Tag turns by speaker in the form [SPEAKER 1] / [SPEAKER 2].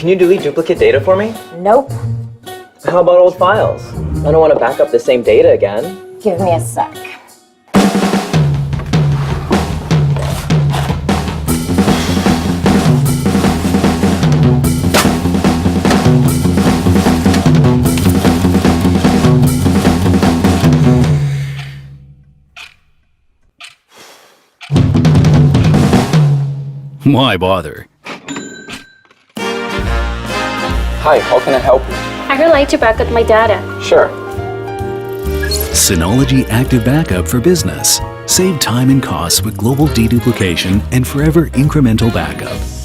[SPEAKER 1] Can you delete duplicate data for me?
[SPEAKER 2] Nope.
[SPEAKER 1] How about old files? I don't want to back up the same data again.
[SPEAKER 2] Give me a sec.
[SPEAKER 3] Why bother?
[SPEAKER 1] Hi, how can I help you?
[SPEAKER 4] I would like to back up my data.
[SPEAKER 1] Sure.
[SPEAKER 3] Synology Active Backup for Business. Save time and costs with global deduplication and forever incremental backup.